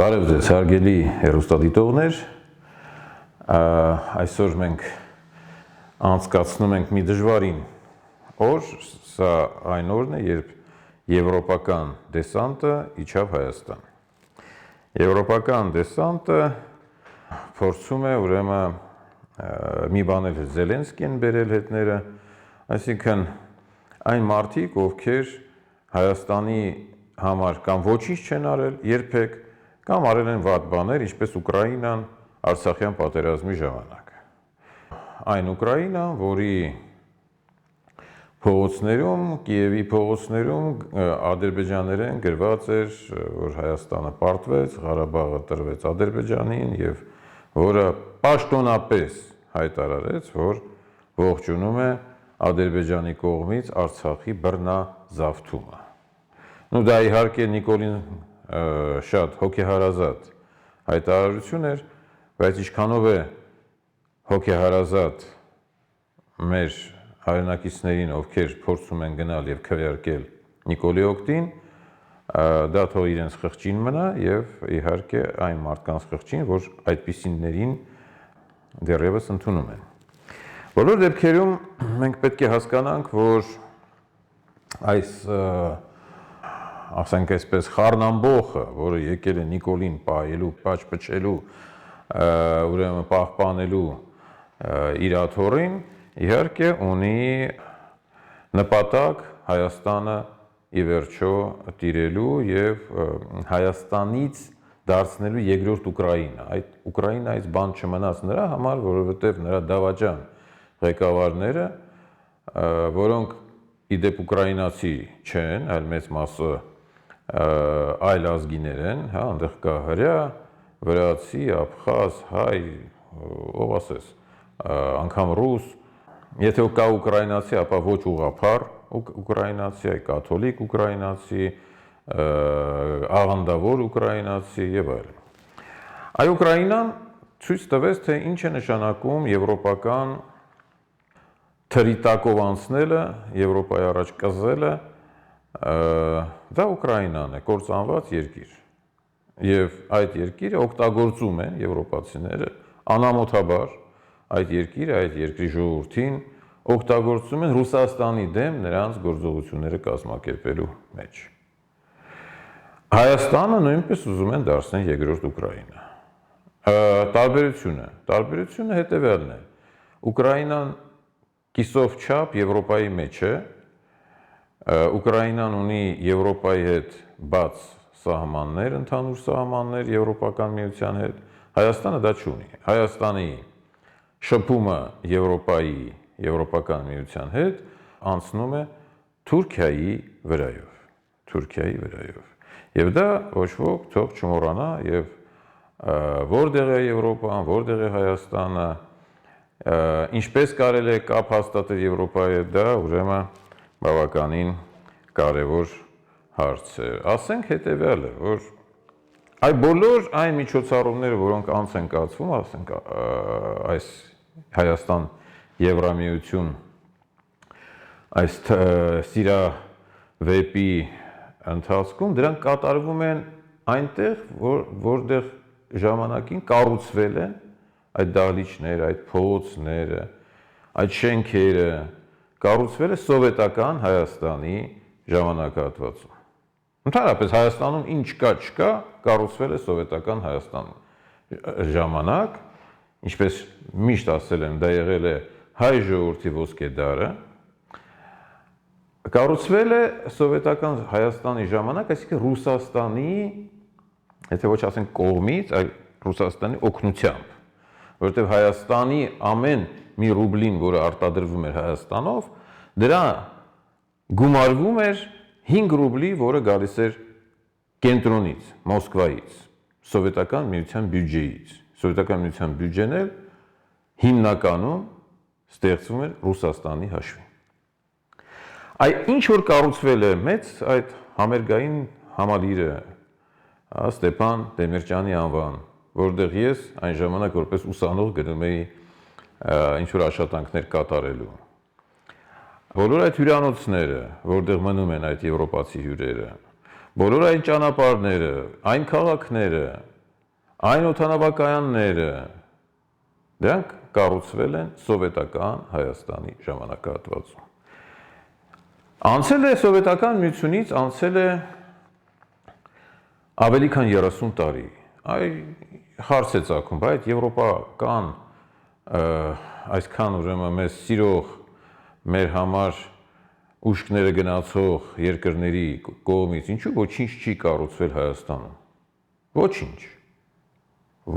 Բարև ձեզ, հարգելի հեռուստադիտողներ, այսօր մենք անցկացնում ենք մի դժվարին օր, սա այն օրն է, երբ եվրոպական դեսանտը իջավ Հայաստան։ Եվրոպական դեսանտը փորձում է ուրեմն մի բան էլ Զելենսկին բերել հետները, այսինքն այն մարդիկ, ովքեր Հայաստանի համար կամ ոչինչ չեն արել երբեք, կամ արել են վատ բաներ, ինչպես Ուկրաինան Արցախյան պատերազմի ժամանակ։ Այն Ուկրաինան, որի փողոցներում, Կիևի փողոցներում ադրբեջաներեն գրված էր, որ Հայաստանը պարտվեց, Ղարաբաղը տրվեց Ադրբեջանին եւ որը պաշտոնապես հայտարարեց, որ ողջունում է Ադրբեջանի կողմից Արցախի բռնազավթումը։ Դա իհարկե Նիկոլին շատ հոգեհարազատ հայտարարություն էր, բայց ինչքանով է հոգեհարազատ մեր հայրենակիցներին, ովքեր փորձում են գնալ եւ քվեարկել Նիկոլի օգտին, դա թող իրենց խղճին մնա եւ իհարկե այն մարդկանց խղճին, որ այդպիսիներին դեռևս ընդունում են։ Բոլոր դեպքերում մենք պետք է հասկանանք, որ այս ասենք այսպես խառնամբոխը, որը եկել է Նիկոլին պահելու, պաճպճելու, ուրեմն պահպանելու իր աթոռին, իհարկե ունի նպատակ Հայաստանը ի վերջո տիրելու եւ Հայաստանից դարձնելու երկրորդ Ուկրաինա։ Այդ Ուկրաինայից բան չմնաց նրա համար, որովհետեւ նրա դավաճան ղեկավարները, որոնք իդեպ ուկրաինացի չեն, այլ մեծ մասը այլ ազգիներ են, հա, այնտեղ կա հրյա, վրացի, աբխազ, հայ, ով ասես, անգամ ռուս, եթե կա ուկրաինացի, ապա ոչ ուղղափառ ուկրաինացի, այլ կաթոլիկ ուկրաինացի, աղանդավոր ուկրաինացի եւ այլն։ Այ Ուկրաինան ցույց տվեց, թե ինչ է նշանակում եվրոպական թրի տակով անցնելը, Եվրոպայի առաջ կզելը, դա Ուկրաինան է, կործանված երկիր։ Եվ այդ երկիրը օգտագործում են եվրոպացիները անամոթաբար այդ երկիրը, այդ երկրի ժողովրդին օգտագործում են Ռուսաստանի դեմ նրանց գործողությունները կազմակերպելու մեջ։ Հայաստանը նույնպես ուզում են դարձնել երկրորդ Ուկրաինա։ Տարբերությունը հետևյալն է։ Ուկրաինան կիսով չափ Եվրոպայի մեջ է, Ուկրաինան ունի Եվրոպայի հետ բաց սահմաններ, ընդհանուր սահմաններ Եվրոպական միության հետ, Հայաստանը դա չունի։ Հայաստանի շփումը Եվրոպայի, Եվրոպական միության հետ անցնում է Թուրքիայի վրայով։ Եվ դա ոչ ոք թող չմոռանա եւ որտեղ է Եվրոպան, որտեղ է Հայաստանը, ինչպես կարելի է կապ հաստատել Եվրոպայի հետ, դա ուրեմն բավականին կարևոր հարց է։ Ասենք հետևյալը, որ այ բոլոր այն միջոցառումները, որոնք անց են կացվում, ասենք այս Հայաստան Եվրամիություն, այս սիրավեպի ընթացքում, դրանք կատարվում են այնտեղ, որտեղ ժամանակին կառուցվել են այդ դահլիճները, այդ փողոցները, այդ շենքերը, կառուցվել է սովետական Հայաստանի ժամանակահատվածում։ Ընդհանրապես Հայաստանում ինչ կա չկա, կառուցվել է սովետական Հայաստան ժամանակ, ինչպես միշտ ասել եմ, դա եղել է հայ ժողովրդի ոսկե դարը, կառուցվել է սովետական Հայաստանի ժամանակ, այսինքն Ռուսաստանի, եթե ոչ ասենք կողմից, այլ Ռուսաստանի օգնությամբ, որովհետև Հայաստանի ամեն մի ռուբլին, որը արտադրվում էր Հայաստանով, դրա գումարվում էր 5 ռուբլի, որը գալիս էր կենտրոնից, Մոսկվայից, սովետական միության բյուջեից։ Սովետական միության բյուջեն էլ հիմնականում ստեղծվում էր Ռուսաստանի հաշվին։ Ինչ որ կառուցվել է մեծ այդ համերգային համալիրը, Ստեփան Դեմիրճյանի անվան, որտեղ ես այն ժամանակ որպես ուսանող գնում էի ինչ-որ աշխատանքներ կատարելու։ Բոլոր այդ հյուրանոցները, որտեղ մնում են այդ եվրոպացի հյուրերը, բոլոր այն ճանապարհները, այն քաղաքները, Այն օդանավակայանները դրանք կառուցվել են սովետական Հայաստանի ժամանակահատվածում։ Անցել է սովետական միությունից, անցել է ավելի քան 30 տարի։ Այ հարց է ծագում, բայց եվրոպական այսքան ուրեմն մեզ սիրող, մեր համար ուշքները գնացող երկրների կողմից ինչու ոչինչ չի կառուցվել Հայաստանում։ Ոչինչ։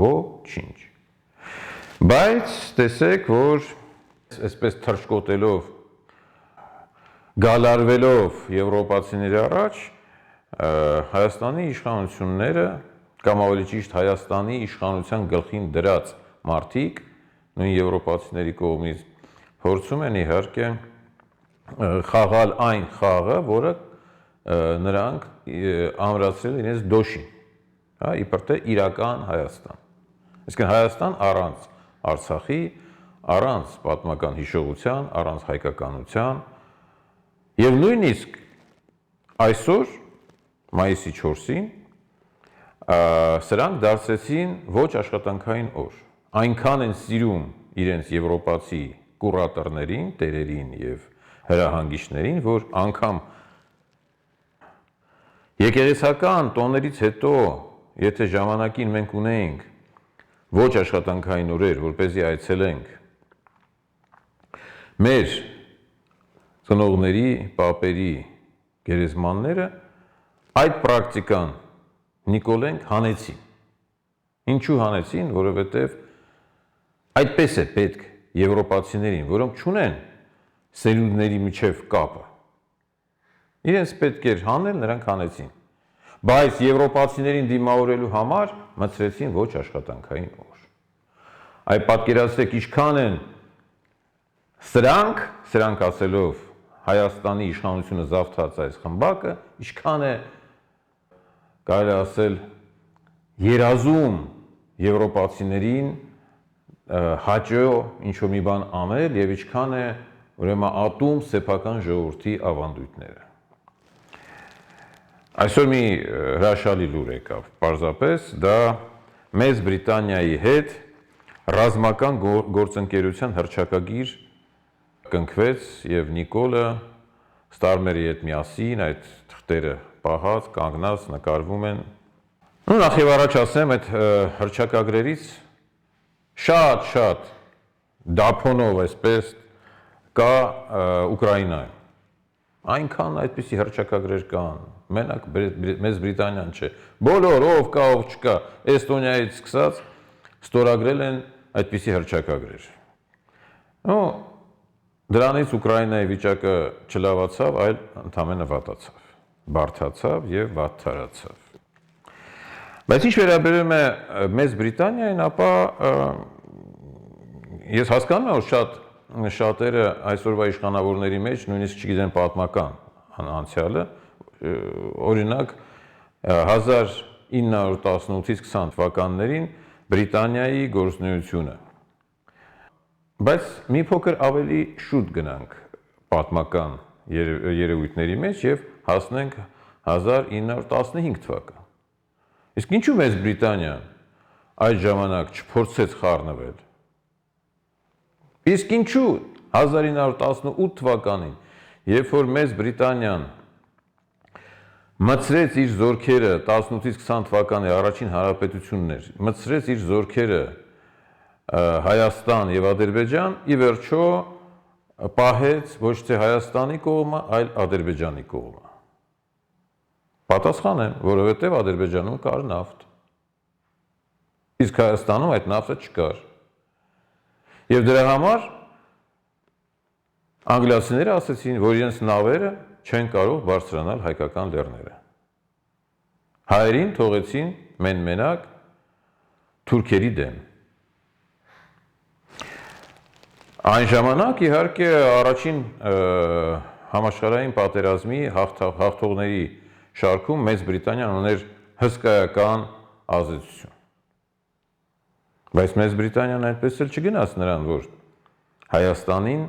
Ոչինչ։ Բայց տեսեք, որ այսպես թռչկոտելով, գալարվելով եվրոպացիների առաջ, Հայաստանի իշխանությունները, կամ ավելի ճիշտ Հայաստանի իշխանության գլխին դրած մարդիկ, նույն եվրոպացիների կողմից փորձում են իհարկե խաղալ այն խաղը, որը նրանք ամրացրել իրենց դոշին, հա, իբր թե իրական Հայաստան։ Այսինքն Հայաստան առանց Արցախի, առանց պատմական հիշողության, առանց հայկականության, եւ նույնիսկ այսօր մայիսի 4-ին սրանք դարձրեցին ոչ աշխատանքային օր։ Այնքան են սիրում իրենց եվրոպացի կուրատորներին, տերերին եւ հրահանգիչներին, որ անգամ եկեղեցական տոներից հետո, եթե ժամանակին մենք ունեինք ոչ աշխատանքային օրեր, որպեսզի այցելենք մեր ծնողների, պապերի գերեզմանները, այդ պրակտիկան Նիկոլենք հանեցին։ Ինչու հանեցին, որովհետև այդպես է պետք եվրոպացիներին, որոնք չունեն սերունդների միջև կապը։ Իրենց պետք էր հանել, նրանք հանեցին։ Բայց եվրոպացիներին դիմավորելու համար մտցրեցին ոչ աշխատանքային օր։ Այ պատկերացրեք, ինչքան են սրանք ասելով Հայաստանի իշխանությունը զավթած այս խմբակը, ինչքան է կարելի ասել երազում եվրոպացիներին հաճո ինչ-որ մի բան անել եւ ինչքան է ուրեմն ատում սեփական ժողովրդի ավանդույթները։ Այսօր մի հրաշալի լուր եկավ, պարզապես դա Մեծ Բրիտանիայի հետ ռազմական գործընկերության հռչակագիր կնքվեց եւ Նիկոլը Ստարմերի հետ միասին այդ թղթերը պահած, կանգնած նկարվում են։ Նախ եւ առաջ ասեմ, այդ հռչակագրերից շատ դափոնով այսպես կա Ուկրաինայում։ Այնքան այդպիսի հռչակագրեր կան, մենակ Մեծ Բրիտանիան չէ։ Բոլոր ով կա, ով չկա, Էստոնիայից սկսած ստորագրել են այդպիսի հռչակագրեր։ Ու դրանից Ուկրաինայի վիճակը չլավացավ, այլ ընդամենը վատացավ, բարդացավ եւ վատթարացավ։ Բայց ինչ վերաբերում է Մեծ Բրիտանիային, ապա ես հասկանում եմ, որ շատերը այսօրվա իշխանավորների մեջ նույնիսկ չգիտեն պատմական անցյալը, օրինակ 1918-ից 20 թվականներին Բրիտանիայի գործունեությունը։ Բայց մի փոքր ավելի շուտ գնանք պատմական երևույթների մեջ եւ հասնենք 1915 թվական։ Իսկ ինչու Մեծ Բրիտանիան այդ ժամանակ չփորձեց խառնվել։ Իսկ ինչու 1918 թվականին, երբ որ Մեծ Բրիտանիան մտցրեց իր զորքերը 18-ից 20 թվականի առաջին հանրապետությունն էր, մտցրեց իր զորքերը Հայաստան եւ Ադրբեջան, ի վերջո պահեց ոչ թե Հայաստանի կողմը, այլ Ադրբեջանի կողմը։ Պատասխան եմ, որովհետեւ Ադրբեջանում կար նավթ։ Իսկ Հայաստանում այդ նավթը չկար։ Եվ դրա համար անգլիացիները ասացին, որ իրենց նավերը չեն կարող բարձրանալ հայկական լեռները։ Հայերին թողեցին մենակ թուրքերի դեմ։ Այն ժամանակ իհարկե առաջին համաշխարհային պատերազմի հաղթողների շարքում Մեծ Բրիտանիան ուներ հսկայական ազդեցություն։ Բայց Մեծ Բրիտանիան այդպես էլ չգնաց նրան, որ Հայաստանին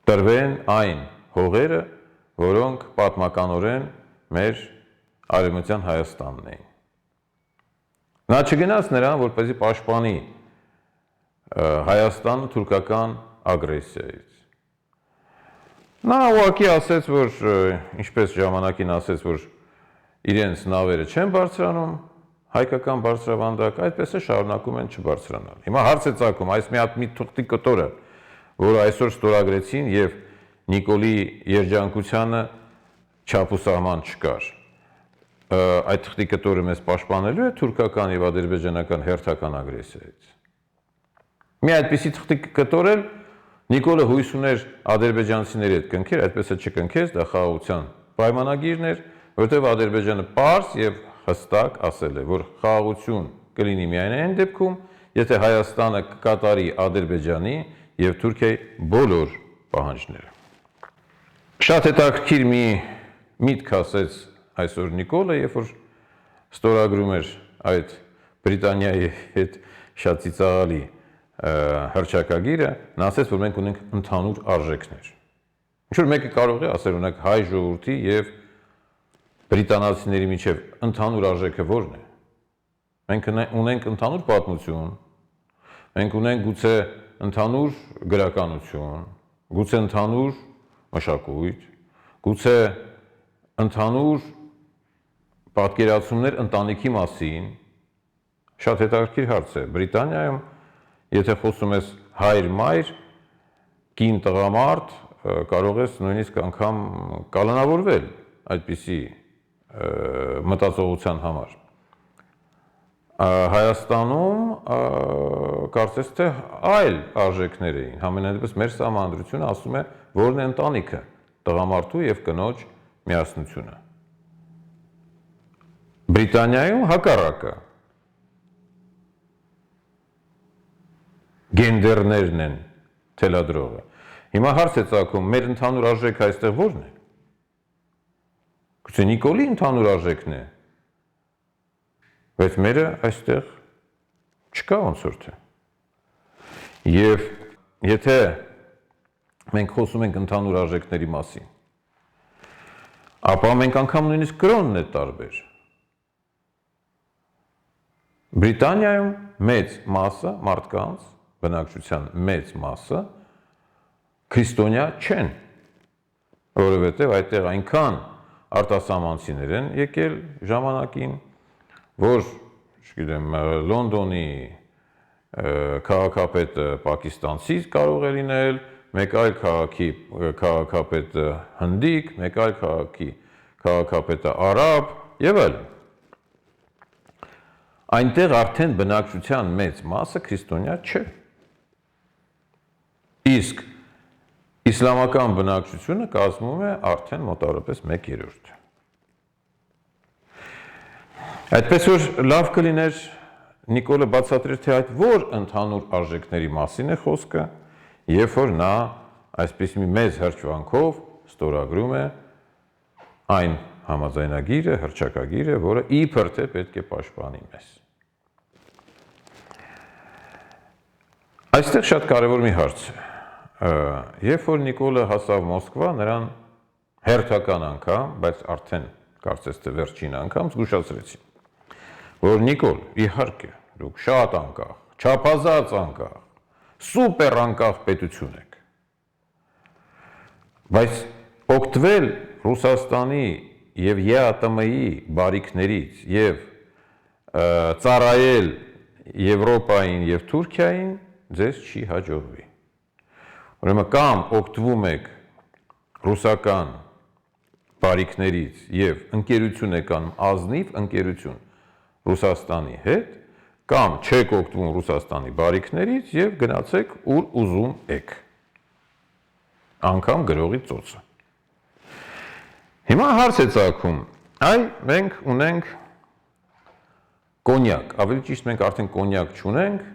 տրվեն այն հողերը, որոնք պատմականորեն մեր արևմտյան Հայաստանն էին։ Նա չգնաց նրան, որպեսզի պաշտպանի Հայաստանը թուրքական ագրեսիայից։ Նա ուղղակի ասեց, որ ինչպես ժամանակին ասեց, որ իրենց նավերը չեն բարձրանում, հայկական բարձրավանդակ, այդպես է շարունակում են չբարձրանալ։ Հիմա հարց է ծագում, այս մի թղթի կտորը, որը այսօր ստորագրեցին եւ Նիկոլի երջանկությանը չափուսահման չկար։ Այդ թղթի կտորը մեզ պաշտպանելու է թուրքական եւ ադրբեջանական հերթական ագրեսիայից։ Մի այդպիսի թղթի կտոր էլ Նիկոլը հույս ուներ ադրբեջանցիների հետ կնքեր, այդպես է չկնքեց, դա խաղաղության պայմանագիրն էր, որովհետեւ Ադրբեջանը պարզ եւ հստակ ասել է, որ խաղաղություն կլինի միայն այն դեպքում, եթե Հայաստանը կկատարի Ադրբեջանի եւ Թուրքիայի բոլոր պահանջները։ Շատ հետաքրքիր մի միտք ասեց այսօր Նիկոլը, երբ որ ստորագրում էր այդ Բրիտանիայի հետ շատ ծիծաղալի հռչակագիրը, նա ասեց, որ մենք ունենք ընդհանուր արժեքներ։ Ինչ որ մեկը կարող է ասել, ունենք հայ ժողովրդի եւ բրիտանացիների միջև ընդհանուր արժեքը ո՞րն է։ Մենք ունենք ընդհանուր պատմություն, մենք ունենք գուցե ընդհանուր գրականություն, գուցե ընդհանուր մշակույթ, գուցե ընդհանուր պատկերացումներ ընտանիքի մասին։ Շատ հետաքրքիր հարց է։ Բրիտանիայում, եթե խոսում ես հայր-մայր, կին տղամարդ, կարող ես նույնիսկ անգամ կալանավորվել այդպիսի մտածողության համար։ Հայաստանում կարծես թե այլ արժեքներ էին, համենայնդեպս մեր սահմանադրությունը ասում է, որն է ընտանիքը, տղամարդու եւ կնոջ միասնությունը։ Բրիտանիայում հակառակը գենդերներն են թելադրողը։ Հիմա հարց է ծագում, մեր ընդհանուր արժեքը այստեղ ո՞րն է։ Գուցե Նիկոլի ընդհանուր արժեքն է, բայց մերը այստեղ չկա ոնց որ թե։ Եվ եթե մենք խոսում ենք ընդհանուր արժեքների մասին, ապա մենք անգամ նույնիսկ կրոնն է տարբեր։ Բրիտանիայում մեծ մասը մարդկանց, բնակչության մեծ մասը քրիստոնյա չեն, որովհետև այդտեղ այնքան արտասահմանցիներ են եկել ժամանակին, որ, չգիտեմ, Լոնդոնի քաղաքապետը պակիստանցի կարող է լինել, մեկ այլ քաղաքի քաղաքապետը հնդիկ, մեկ այլ քաղաքի քաղաքապետը արաբ եւ այլն։ Այնտեղ արդեն բնակչության մեծ մասը քրիստոնյա չէ։ Իսկ իսլամական բնակչությունը կազմում է արդեն մոտավորապես 1/3։ Այդպես որ լավ կլիներ Նիկոլը բացատրեր, թե այդ որ ընդհանուր արժեքների մասին է խոսքը, երբ որ նա այսպես մի մեծ հրճվանքով ստորագրում է այն համաձայնագիրը, հռչակագիրը, որը իբր թե պետք է պաշտպանի մեզ։ Այստեղ շատ կարևոր մի հարց է։ Երբ որ Նիկոլը հասավ Մոսկվա, նրան հերթական անգամ, բայց արդեն կարծես թե վերջին անգամ զգուշացրեցին, որ Նիկոլ, իհարկե, դուք շատ անկախ, չափազանց անկախ, սուպեր անկախ պետություն եք, բայց օգտվել Ռուսաստանի եւ ԵԱՏՄ-ի բարիքներից եւ ծառայել Եվրոպային եւ Թուրքիային ձեզ չի հաջողվի։ Ուրեմն կամ օգտվում եք ռուսական բարիքներից եւ ընկերություն եք անում, ազնիվ ընկերություն Ռուսաստանի հետ, կամ չեք օգտվում Ռուսաստանի բարիքներից եւ գնացեք ուր ուզում եք։ Անկամ գրողի ծոցը։ Հիմա հարց է ծագում, մենք ունենք կոնյակ, ավելի ճիշտ մենք արդեն կոնյակ չունենք,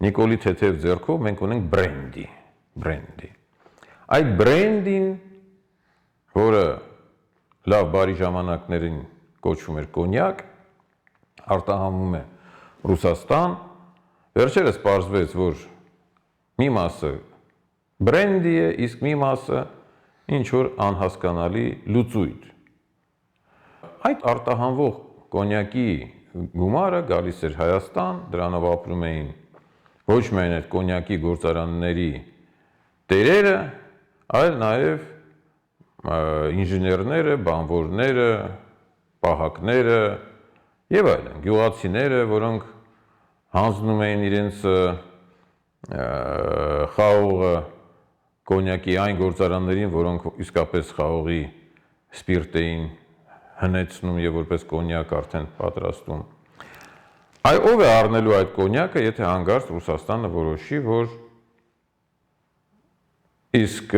Նիկոլի թեթև ձեռքով մենք ունենք բրենդի։ Այդ բրենդին, որը լավ բարի ժամանակներին կոչվում էր կոնյակ, արտահանվում է Ռուսաստան, վերջերս պարզվեց, որ մի մասը բրենդի է, իսկ մի մասը ինչ որ անհասկանալի լուծույթ։ Այդ արտահանվող կոնյակի գումարը գալիս էր Հայաստան, դրանով ապրում էին ոչ միայն այդ կոնյակի գործարանների տերերը, այլ նաև ինժեներները, բանվորները, պահակները եւ այլն, գյուղացիները, որոնք հանձնում էին իրենց խաղողը կոնյակի այն գործարաններին, որոնք իսկապես խաղողի սպիրտ էին հնեցնում եւ որպես կոնյակ արդեն պատրաստում։ Ով է առնելու այդ կոնյակը, եթե հանկարծ Ռուսաստանը որոշի, որ իսկ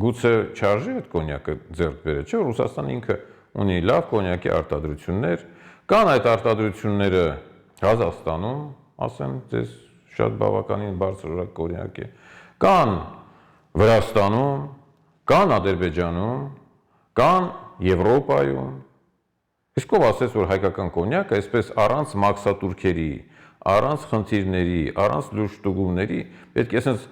գուցե չարժի այդ կոնյակը ձեռք բերել, չէ՞ Ռուսաստանը ինքը ունի լավ կոնյակի արտադրություններ, կան այդ արտադրությունները Ղազախստանում, ասեմ ձեզ շատ բավականին բարձրորակ կոնյակ է, կան Վրաստանում, կան Ադրբեջանում, կան Եվրոպայում, իսկ ով ասեց, որ հայկական կոնյակը այսպես առանց մաքսատուրքերի, առանց խնդիրների, առանց լուրջ պետք է այսպես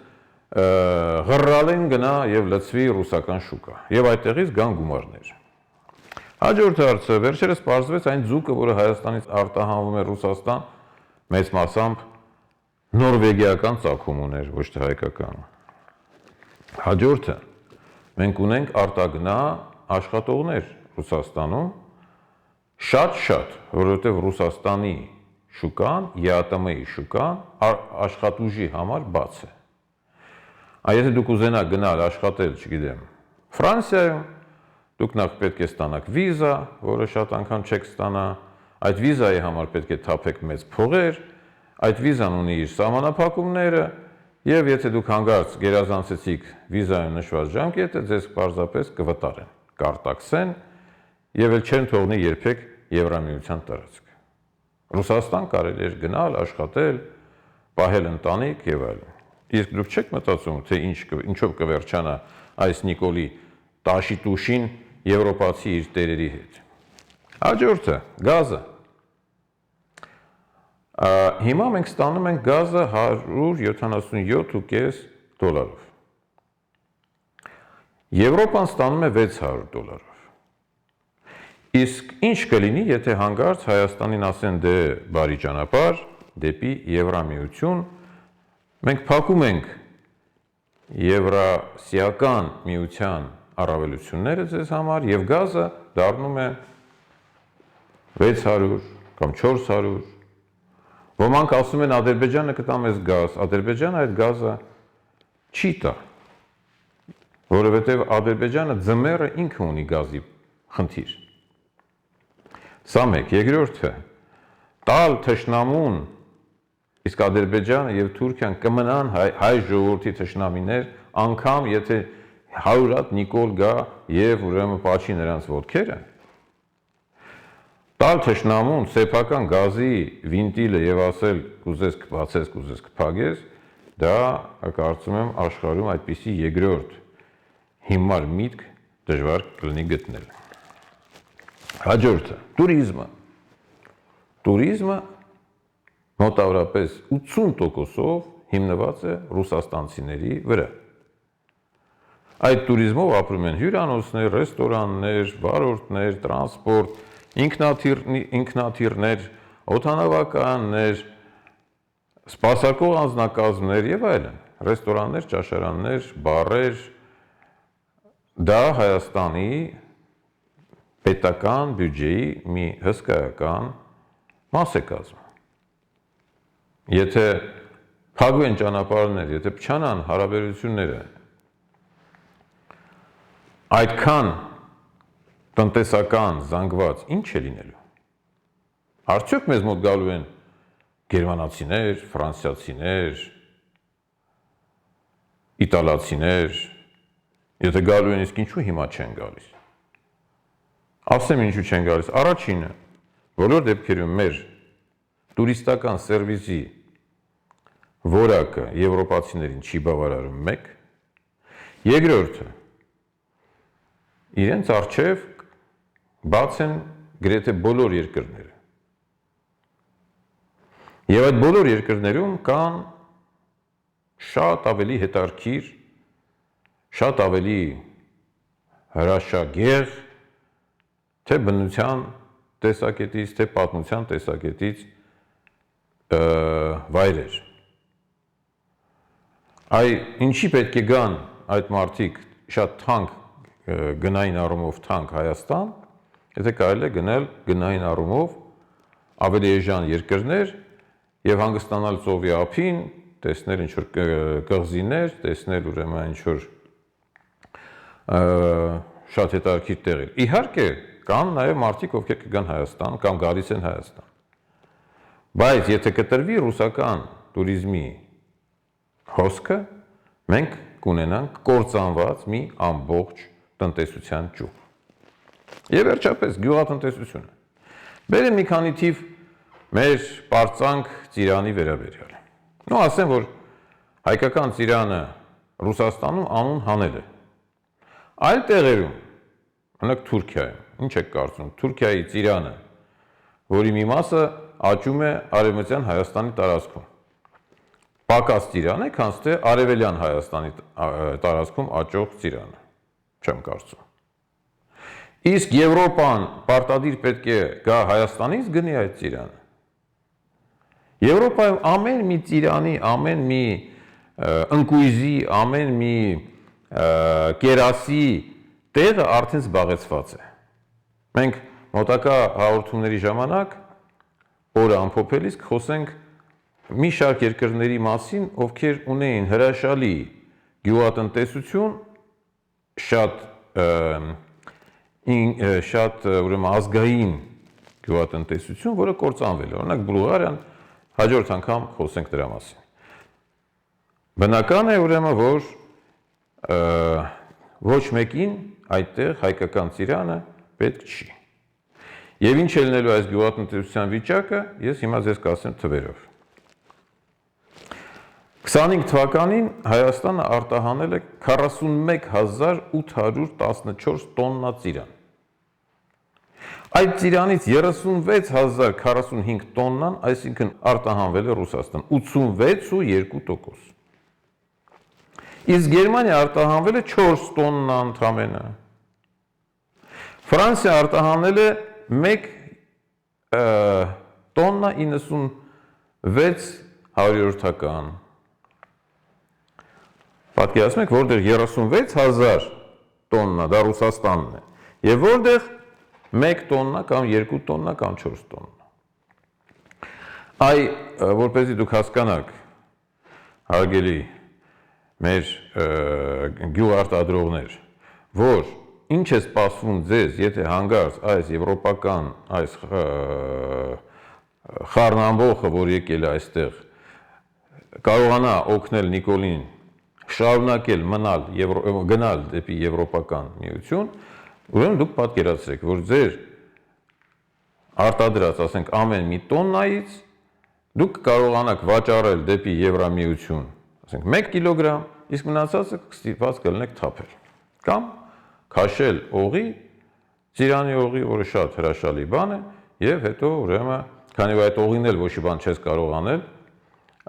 ղռալեն գնա եւ լցվի ռուսական շուկա եւ այդտեղից գան գումարներ։ Հաջորդ հարցը, վերջերս պարզվեց այն ձուկը, որը Հայաստանից արտահանվում է Ռուսաստան, մեծ մասամբ նորվեգիական ծագում ուներ, ոչ թե հայկական։ Հաջորդը, մենք ունենք արտագնա աշխատողներ Ռուսաստանում, շատ, որովհետև Ռուսաստանի շուկան, ԵԱՏՄ-ի շուկան աշխատուժի համար բաց է։ Եթե դուք ուզենաք գնալ աշխատել, չգիտեմ, Ֆրանսիայում, դուք նախ պետք է ստանաք վիզա, որը շատ անգամ չեք ստանա, այդ վիզայի համար պետք է թափեք մեծ փողեր, այդ վիզան ունի իր սահմանափակումները, եւ եթե դուք հանկարծ գերազանցեցիք վիզայում նշված ժամկետը, ձեզ պարզապես կվտարեն, կարտաքսեն եւ էլ չեն թողնի երբեք Եվրամիության տարածք։ Ռուսաստան կարելի էր գնալ, աշխատել, պահել ընտանիք եւ այլն։ Իսկ դուք չեք մտածում, թե ինչով կվերջանա այս Նիկոլի տաշի-տուշին եվրոպացի իր տերերի հետ։ Հաջորդը, գազը։ Հիմա մենք ստանում ենք գազը $177.5 Եվրոպան ստանում է $600 Իսկ ինչ կլինի, եթե հանկարծ Հայաստանին ասեն դե բարի ճանապարհ դեպի Եվրամիություն, մենք փակում ենք Եվրասիական միության առավելությունները ձեզ համար եւ գազը դառնում է 600 կամ 400 Ոմանք ասում են Ադրբեջանը կտա մեզ գազ, Ադրբեջանը այդ գազը չի տա, որովհետև Ադրբեջանը ձմեռը ինքը ունի գազի խնդիր։ Սա մեկ, երկրորդը, տալ թշնամուն, իսկ Ադրբեջանը եւ Թուրքիան կմնան հայ ժողովրդի թշնամիներ, անգամ եթե 100 հատ Նիկոլ գա եւ ուրեմն պաչի նրանց ոտքերը, տալ թշնամուն սեփական գազի վինտիլը եւ ասել կուզես կբացես, կուզես կփակես, դա կարծում եմ աշխարհում այդպիսի երկրորդ հիմար միտք դժվար կլինի գտնել։ Հաջորդը, տուրիզմը։ Տուրիզմը մոտավորապես 80%-ով հիմնված է ռուսաստանցիների վրա։ Այդ տուրիզմով ապրում են հյուրանոցներ, ռեստորաններ, վարորդներ, տրանսպորտ, ինքնաթիռներ, օդանավականներ, սպասարկող անձնակազմներ եւ այլն, ռեստորաններ, ճաշարաններ, բարեր, դա Հայաստանի պետական բյուջեի մի հսկայական մաս է կազմում։ Եթե փակվեն ճանապարհներ, եթե փչանան հարաբերությունները, այդքան տնտեսական զանգված ինչ է լինելու։ Արդյոք մեզ մոտ գալու են գերմանացիներ, ֆրանսիացիներ, իտալացիներ, եթե գալու են, իսկ ինչու հիմա չեն գալիս։ Ասեմ ինչու չեն գալիս։ Առաջինը, բոլոր դեպքերում մեր տուրիստական սերվիսի որակը եվրոպացիներին չի բավարարում մեկ։ Երկրորդը, իրենց առջև բաց են գրեթե բոլոր երկրները։ Եվ այդ բոլոր երկրներում կան շատ ավելի հետաքրքիր, շատ ավելի հրաշագեղ թե բնության տեսակետից, թե պատմության տեսակետից վայրեր։ Ինչի պետք է գան այդ մարդիկ շատ թանկ գնային առումով թանկ Հայաստան, եթե կարելի է գնել գնային առումով ավելի էժան երկրներ եւ հանգստանալ ծովի ափին, տեսնել ինչ որ կղզիներ, տեսնել ուրեմն ինչ որ շատ հետաքրքիր տեղեր։ Իհարկե, կան նաեւ մարդիկ, ովքեր կգան Հայաստան կամ գալիս են Հայաստան։ Բայց եթե կտրվի ռուսական туриզմի հոսքը, մենք կունենանք կործանված մի ամբողջ տնտեսության ճյուղ։ Եվ վերջապես գյուղատնտեսությունը։ Բերեմ մի քանի թիվ մեր պարծանք ծիրանի վերաբերյալ։ Նո ասեմ, որ հայկական ծիրանը Ռուսաստանում անուն հանել է։ Այլ տեղերում, օրինակ Թուրքիայում, ինչ եք կարծում, Թուրքիայի ծիրանը, որի մի մասը աճում է արևմտյան Հայաստանի տարածքում։ Պակաս ծիրան է, քան թե արևելյան Հայաստանի տարածքում աճող ծիրանը, չեմ կարծում։ Իսկ Եվրոպան պարտադիր պետք է գա Հայաստանից գնի այդ ծիրանը։ Եվրոպայում ամեն մի ծիրանի, ամեն մի ընկույզի, ամեն մի կերասի տեղը արդեն զբաղեցված է։ Մենք մոտակա հաղորդումների ժամանակ օրը ամփոփելիս կխոսենք մի շարք երկրների մասին, ովքեր ունեին հրաշալի գյուղատնտեսություն, շատ ուրեմն ազգային գյուղատնտեսություն, որը կործանվել է։ Օրինակ Բուլղարիան, հաջորդ անգամ խոսենք դրա մասին։ Բնական է ուրեմն, որ ոչ մեկին այդտեղ հայկական ծիրանը պետք չի։ Եվ ինչ է լինելու այս գյուղատնտեսության վիճակը, ես հիմա ձեզ կասեմ թվերով։ 25 թվականին Հայաստանը արտահանել է 41814 տոննա ծիրան։ Այդ ծիրանից 36045 տոննան, այսինքն արտահանվել է Ռուսաստան, 86.2%։ Իսկ Գերմանիա արտահանվել է 4 տոննա ընդամենը։ Ֆրանսիա արտահանել է 1 տոննա 96 հարյուրորդական։ Պատկերացնում եք, որտեղ 36000 տոննա դա Ռուսաստանն է, եւ որտեղ 1 տոննա կամ 2 տոննա կամ 4 տոննա։ Որպեսզի դուք հասկանաք, հարգելի մեր գյուղարտադրողներ, որ ինչ է սպասվում ձեզ, եթե հանգարց այս եվրոպական, այս խառնամբոխը, որ եկել է այստեղ, կարողանա օգնել Նիկոլին շարունակել գնալ դեպի եվրոպական միություն, ուրեմն դուք պատկերացրեք, որ ձեր արտադրած, ասենք, ամեն մի տոննայից դուք կարողանաք վաճառել դեպի Եվրամիություն, ասենք, 1 կիլոգրամ, իսկ մնացածը ստիպված կլինեք թափել։ Կամ քաշել օղի, ծիրանի օղի, որը շատ հրաշալի բան է, եւ հետո ուրեմն, քանի որ այդ օղին էլ ոչ մի բան չես կարող անել,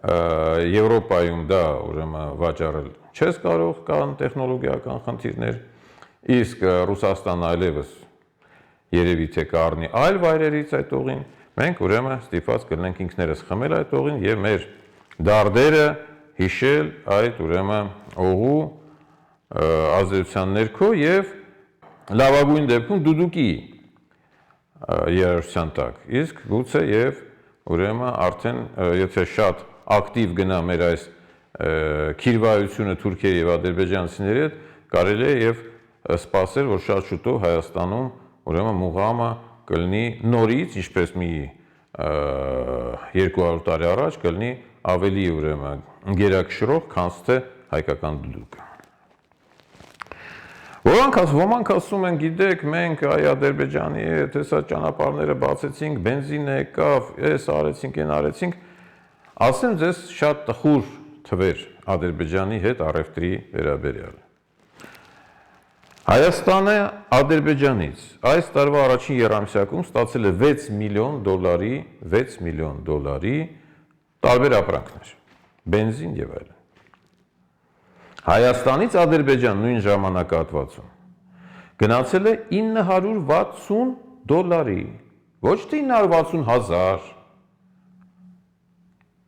Եվրոպայում դա ուրեմն վաճառել չես կարող, կան տեխնոլոգիական խնդիրներ, իսկ Ռուսաստանը այլևս երևի թե կառնի այլ վայրերից այդ օղին, մենք ուրեմն ստիպված կլինենք ինքներս խմել այդ օղին եւ մեր դարդերը հիշել այդ ուրեմն օղու ազդեցության ներքո եւ լավագույն դեպքում դուդուկի երաժշտության տակ, իսկ գուցե եւ ուրեմն արդեն եթե շատ ակտիվ գնա մեր այս քիրվայությունը Թուրքիայի եւ ադրբեջանցիների հետ, կարելի է եւ սպասել, որ շատ շուտով Հայաստանում ուրեմն մուղամը կլինի նորից, ինչպես մի 200 տարի առաջ կլինի ավելի ուրեմն գերակշռող, քան թե հայկական դուդուկը։ Ոմանք ասում են, գիտեք, մենք Ադրբեջանի հետ հեսա ճանապարհները բացեցինք, բենզինը եկավ, էս արեցինք, այն արեցինք, ասեմ ձեզ շատ տխուր թվեր Ադրբեջանի հետ առևտրի վերաբերյալ։ Հայաստանը Ադրբեջանից այս տարվա առաջին եռամսյակում ստացել է $6 միլիոն տարբեր ապրանքներ, բենզին եւ այլն։ Հայաստանից Ադրբեջան նույն ժամանակահատվածում գնացել է $960, ոչ թե 960,000,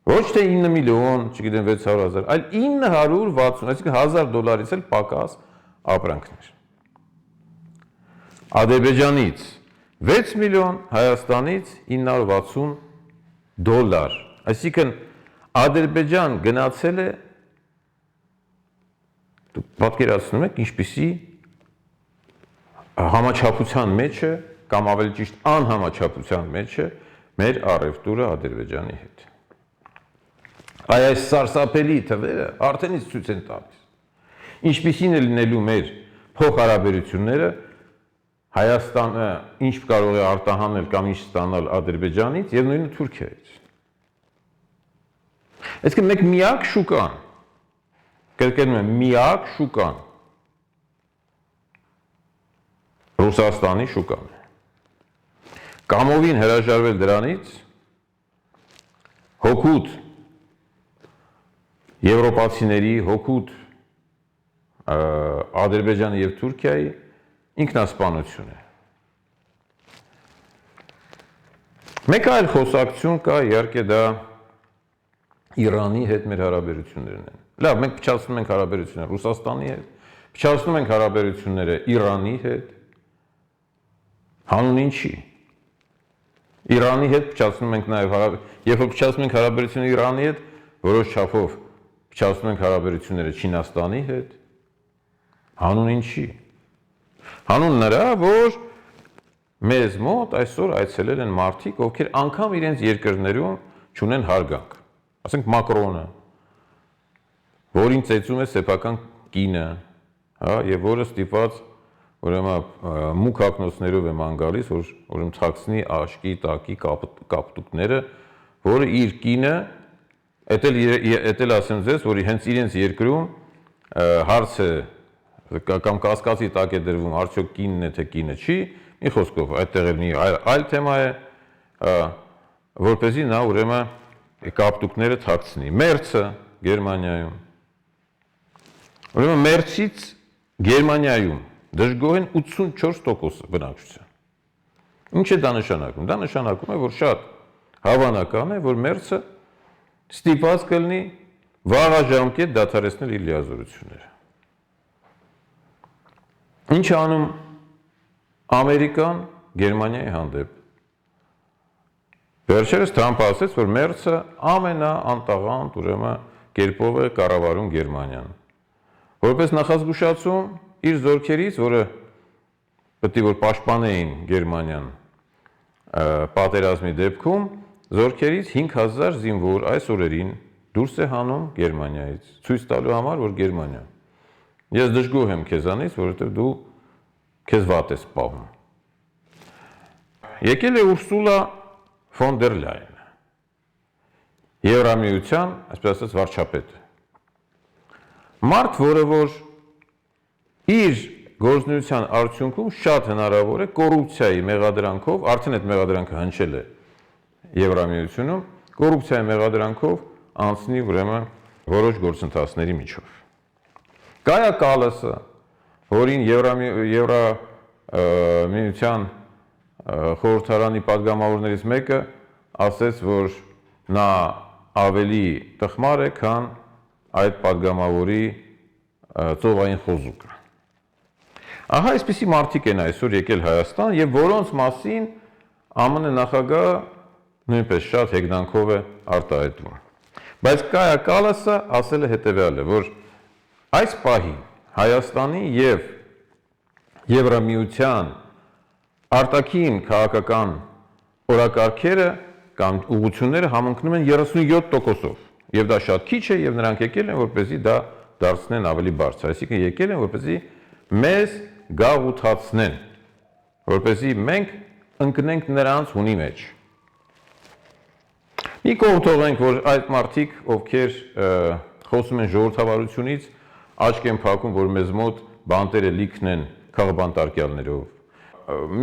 ոչ թե 9 միլիոն, չգիտեմ 600,000, այլ 960, այսինքն $1,000-ից էլ պակաս ապրանքներ։ Ադրբեջանից 6 միլիոն, Հայաստանից $960, այսինքն Ադրբեջան գնացել է, դուք պատկերացնում եք, ինչպիսի համաչափության մեջ է, կամ ավելի ճիշտ անհամաչափության մեջ է մեր առևտուրը Ադրբեջանի հետ։ Այս սարսափելի թվերը արդեն իսկ ցույց են տալիս, ինչպիսին է լինելու մեր փոխհարաբերությունները, Հայաստանը ինչ կարող է արտահանել կամ ինչ ստանալ Ադրբեջանից եւ նույնը Թուրքիայից։ Այսինքն մենք միակ շուկան, կրկնում եմ, միակ շուկան Ռուսաստանի շուկան է։ Կամովին հրաժարվել դրանից հօգուտ եվրոպացիների, հօգուտ Ադրբեջանի եւ Թուրքիայի ինքնասպանություն է։ Մեկ այլ խոսակցություն կա, իհարկե դա Իրանի հետ մեր հարաբերություններն են։ Լավ, մենք փչացնում ենք հարաբերությունները Ռուսաստանի հետ, փչացնում ենք հարաբերությունները Իրանի հետ, հանուն ինչի։ Իրանի հետ փչացնում ենք նաև երբ որ փչացնում ենք հարաբերությունները Իրանի հետ, որոշ չափով փչացնում ենք հարաբերությունները Չինաստանի հետ, հանուն ինչի։ Հանուն նրա, որ մեզ մոտ այսօր այցելել են մարդիկ, ովքեր անգամ իրենց երկրներում չունեն հարգանք, ասենք Մակրոնը, որին ծեծում է սեփական կինը, հա, եւ որը ստիպված ուրեմն մուկ հագնոցներով է ման գալիս, որ ուրեմն թաքցնի աշկի, տակի կապտուկները, որը իր կինը, էտել ասեմ ձեզ, որ հենց իրենց երկրում հարց է կամ կասկածի տակ է դրվում, արդյոք կինն է թե կինը չի, մի խոսքով այդտեղ էլ մի այլ թեմա է, որպեսզի նա ուրեմն կապտուկները թաքցնի։ Մերցը Գերմանիայում։ Ուրեմն Մերցից Գերմանիայում դժգոհ են 84% բնակչության։ Ինչ է դա նշանակում։ Դա նշանակում է, որ շատ հավանական է, որ Մերցը ստիպված կլինի վաղաժամկետ դադարեցնել իր լիազորությունները։ Ինչ անում Ամերիկան Գերմանիայի հանդեպ։ Վերջերս Թրամփը ասաց, որ Մերցը ամենաանտաղանդ ուրեմն կերպով է կառավարում Գերմանիան։ Որպես նախազգուշացում իր զորքերից, որը պետք է որ պաշտպանեին Գերմանիան պատերազմի դեպքում, զորքերից 5000 զինվոր այս օրերին դուրս է հանում Գերմանիայից, ցույց տալու համար, որ Գերմանիա։ Ես դժգոհ եմ քեզանից, որովհետև դու քեզ վատ ես պահում։ Եկել է Ուրսուլա ֆոն դեր Լայենը, Եվրամիության, այսպես ասած, վարչապետը։ Մարդ, որը որ իր գործունեության արդյունքում շատ հնարավոր է կոռուպցիայի մեղադրանքով, արդեն այդ մեղադրանքը հնչել է Եվրամիությունում, կոռուպցիայի մեղադրանքով անցնի ուրեմն որոշ գործընթացների միջով։ Կայա Կալասը, որին Եվրամիության խորհրդարանի падգամավորներից մեկը ասեց, որ նա ավելի տխմար է, քան այդ падգամավորի ծովային խոզուկը։ Ահա այսպիսի մարդիկ են այսօր եկել Հայաստան եւ որոնց մասին ԱՄՆ նախագահը նույնպես շատ հեգնանքով է արտահայտվում։ Բայց Կայա Կալասը ասել է հետեւյալը, որ այս պահին Հայաստանի եւ Եվրամիության արտաքին քաղաքական օրակարգերը կամ ուղղությունները համընկնում են 37%-ով եւ դա շատ քիչ է եւ նրանք եկել են որպեսզի դա դարձնեն ավելի բարձր, այսինքն եկել են որպեսզի մեզ գաղութացնեն, որպեսզի մենք ընկնենք նրանց հունի մեջ։ Մի կողմ թողենք, որ այդ մարդիկ, ովքեր խոսում են ժողովրդավարությունից, աչք են փակում, որ մեզ մոտ բանտերը լիքն են քաղբանտարկյալներով։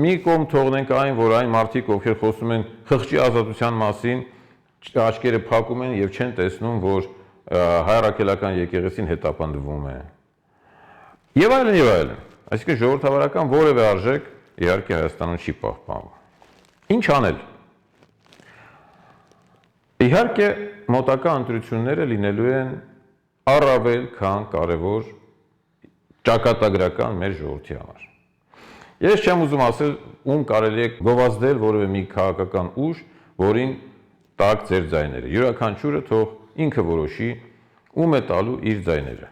Մի կողմ թողնենք այն, որ այն մարդիկ, ովքեր խոսում են խղճի ազատության մասին, աչքերը փակում են եւ չեն տեսնում, որ հայրաքելական եկեղեցին հետապնդվում է։ Եվ այլն եւ այլն։ Այսինքն ժողովրդավարական որևէ արժեք իհարկե Հայաստանում չի պահպանվում։ Ինչ անել։ Իհարկե, մոտակա ընտրությունները լինելու են առավել քան կարևոր ճակատագրական մեր ժողովրդի համար։ Ես չեմ ուզում ասել, ում կարելի է գովազդել որևէ մի քաղաքական ուժ, որին տակ ձեր ձայները։ Յուրաքանչյուրը թող ինքը որոշի, ում է տալու իր ձայները։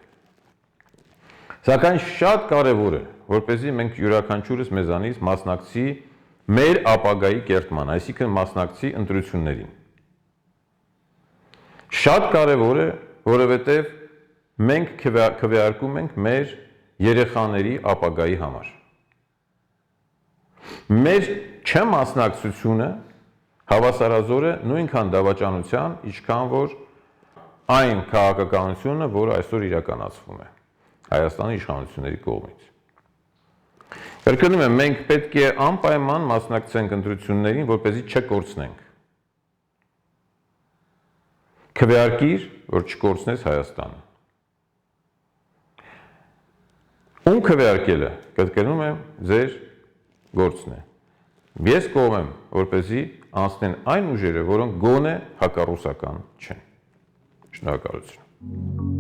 Սակայն շատ կարևոր է, որպեսզի մենք յուրաքանչյուրս մեզանից մասնակցի մեր ապագայի կերտման, այսինքն մասնակցի ընտրություններին։ Շատ կարևոր է, որովհետև մենք քվեարկում ենք մեր երեխաների ապագայի համար։ Մեր չմասնակցությունը հավասարազոր է նույնքան դավաճանության, ինչքան որ այն քաղաքականությունը, որը այսօր իրականացվում է Հայաստանի իշխանությունների կողմից։ Կրկնում եմ, մենք պետք է անպայման մասնակցենք ընտրություններին, որպեսզի չկորցնենք։ Քվեարկիր, որ չկորցնես Հայաստանը։ Ում քվեարկելը, կրկնում եմ, ձեր գործն է։ Ես կողմ եմ, որպեսզի անցնեն այն ուժերը, որոնք գոնե հակառուսական չեն։ Շնորհակալություն։